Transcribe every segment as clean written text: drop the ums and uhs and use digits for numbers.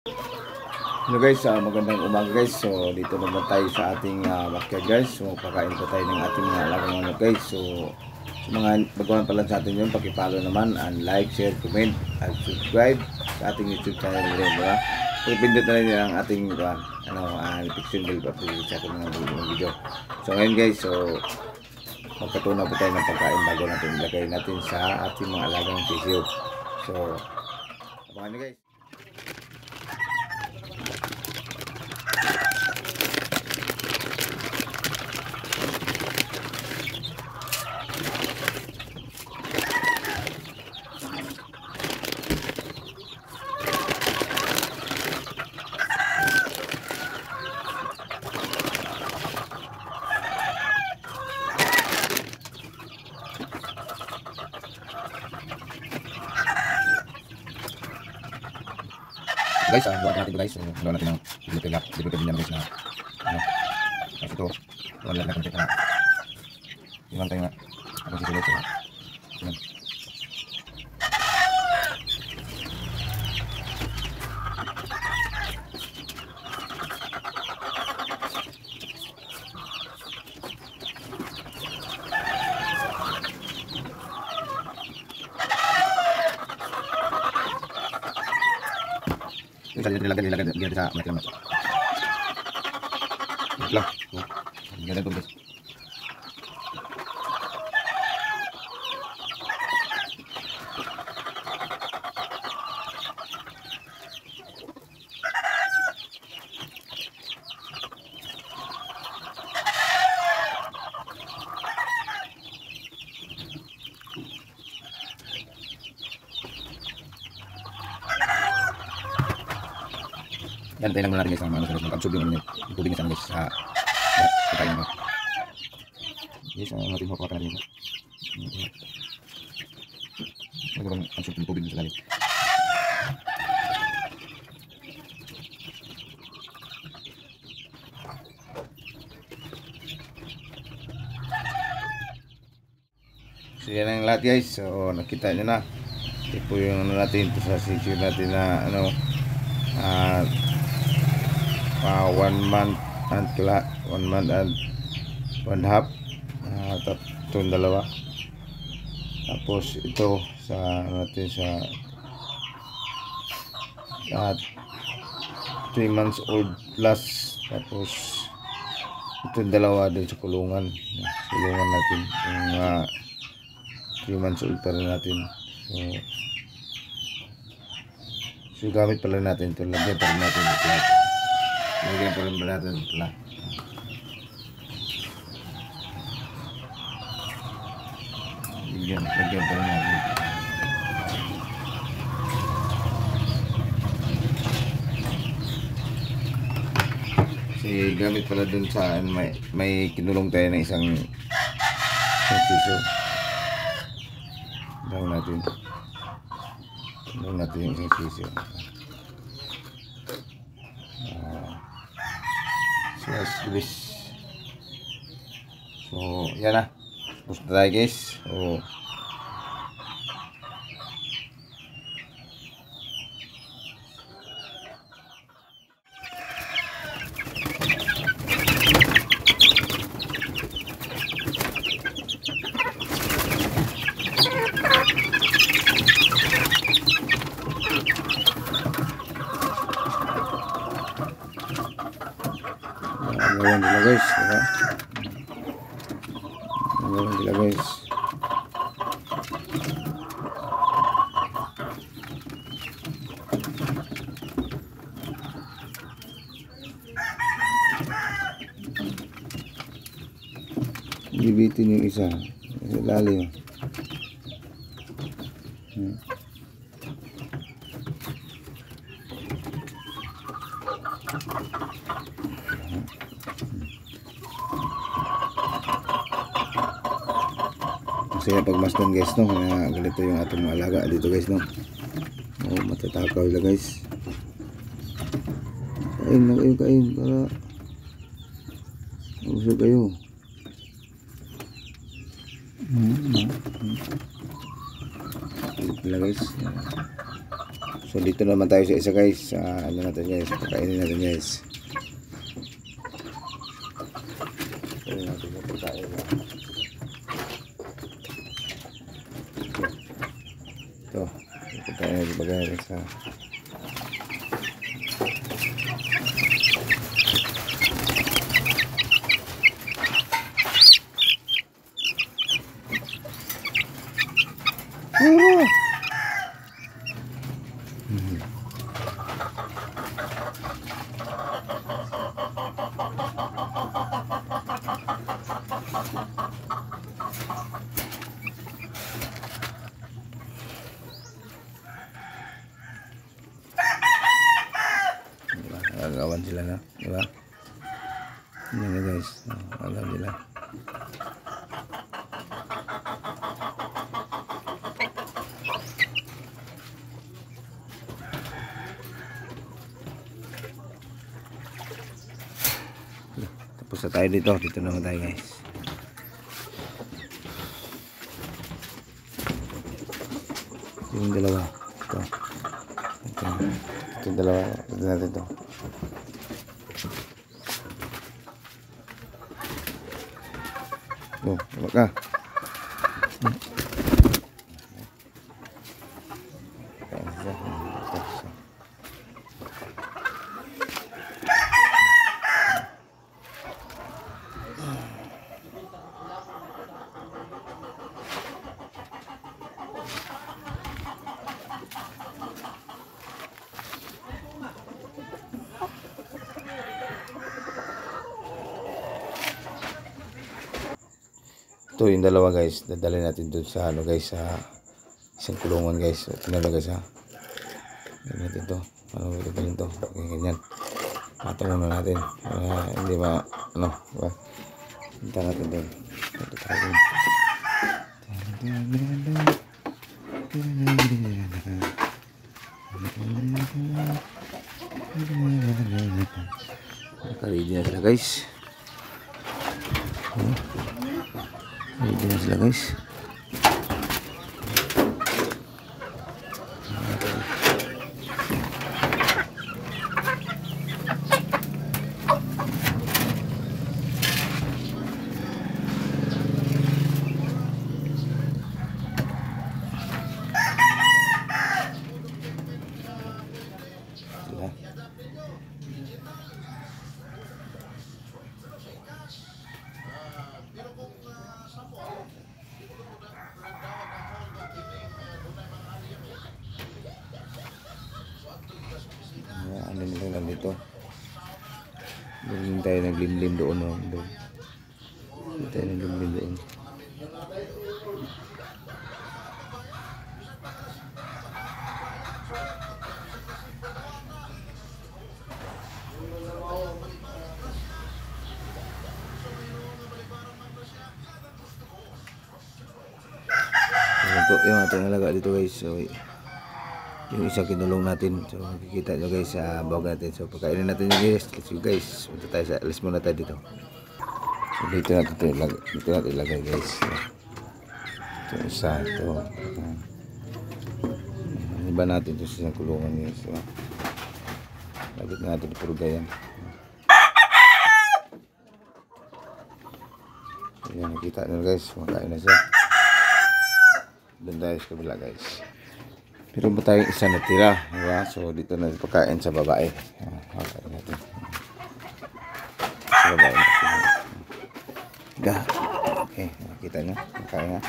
Hello guys, magandang umaga guys. So dito naman tayo sa ating backyard guys. So kakain po tayo ng ating mga alagang manok guys. So sa mga baguhan pa lang sa atin yun, pakipollow naman and like, share, comment at subscribe sa ating YouTube channel rin, diba? Pagpindot na rin ang ating notification bell pa sa ating mga video. So ngayon guys, so magkatunaw po tayo ng pagkain bago natin ilagay natin sa ating mga alagang sisiyo. So abangan nyo guys. Guys, buwan natin guys. So, gawin natin ng dito din yan guys na kasi ito, wala lang natin na iwan tayo nga ako sisulit so, yan. Yung sa nilagay sa malaki lang. Wait lang. Ganyan ito guys. Yan tayo lang muna natin guys ang mag-absorb yung tubig niya guys sa pagkain mo. Guys, natin mo pakata natin. Magawang absorb yung tubig sa lalim. So yan ang lahat guys. So nakita nyo na. Ito po yung natin ito sa sisyo natin na 1 month and 1 month and 1 half, tatlong dalawa. Tapos ito sa natin sa 3 months old plus. Tapos ito dalawa din sa kulungan natin yung 3 months old pa rin natin. So gamit pala natin ito, lagyan pa rin natin ito. Lagyan pa rin ba natin ito lang. Lagyan pa rin natin ito. Kasi gamit pala dun sa may kinulong tayo ng isang piso. Gawin natin yung isang sisyo. So yan na. Tapos na tayo guys. So gawin nila guys, diba? Gawin nila guys. Bibitin yung isa sa lalim. Masaya pagmasdan guys no, ganito yung ating mga alaga dito guys no. Matatakaw nila guys. Kain para usog kayo. Nila guys. So dito naman tayo sa isa guys. Ano natin guys, pakainin natin guys. Pakainin natin yung pagkain na. Ito, yung pagkain natin pagkain sa agawan sila na, di ba? Yan na guys, agawan sila. Tapos na tayo dito naman tayo guys. Yung dalawa, itong dalawa, ito natin ito. Oh, wag ka. Ito yung dalawa guys, dadalhin natin dun sa ano guys, sa isang kulungan guys. Ito na guys ha. Ganyan natin ito. Ano dadalhin ito? Okay, ganyan. Patong muna natin. Hindi ba, ano, diba? Punta natin dun. Ito tayo dun. Nakaready na sila guys. Ready na sila guys. Ano nila lang dito. Doon tayo naglimlim doon. Doon tayo naglimlim doon. Ito yung ating alaga dito guys. So yung isa kinulong natin, so makikita nyo guys sa bawag natin. So pagkainin natin yung guys. Let's go guys, punta tayo sa alis muna tayo dito. So dito natin ilagay guys. Ito isa, ito iba natin ito sa kulungan guys. So lagit natin puro gayan. Ayan, nakita nyo guys, makain na siya. Doon tayo sa kabila guys. Pero ba tayong isa natira, diba? So dito na pagkain sa babae. Pagkain natin sa babae natin. Okay, nakita nyo, pagkain na.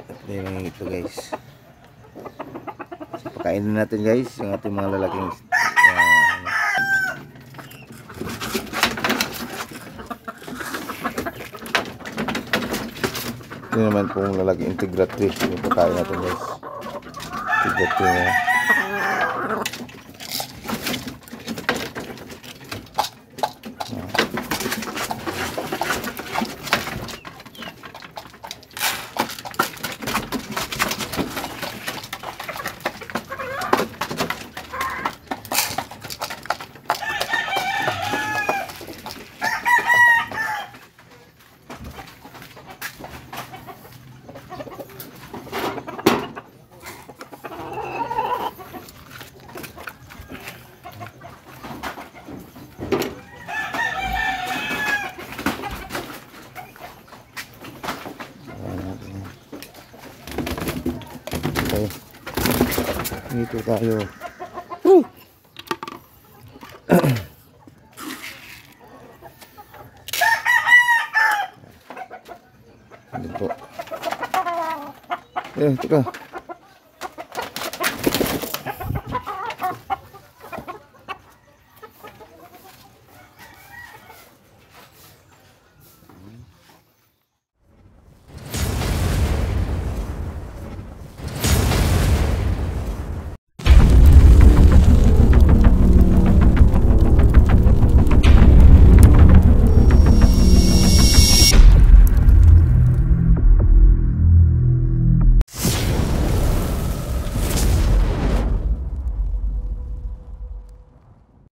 Ito yung ito guys. So pagkain na natin guys yung ating mga lalaking ito naman pong lalagyan integrate yung pagkain natin guys. Integrate na. Dito tayo. Woo! Ano po? Teka.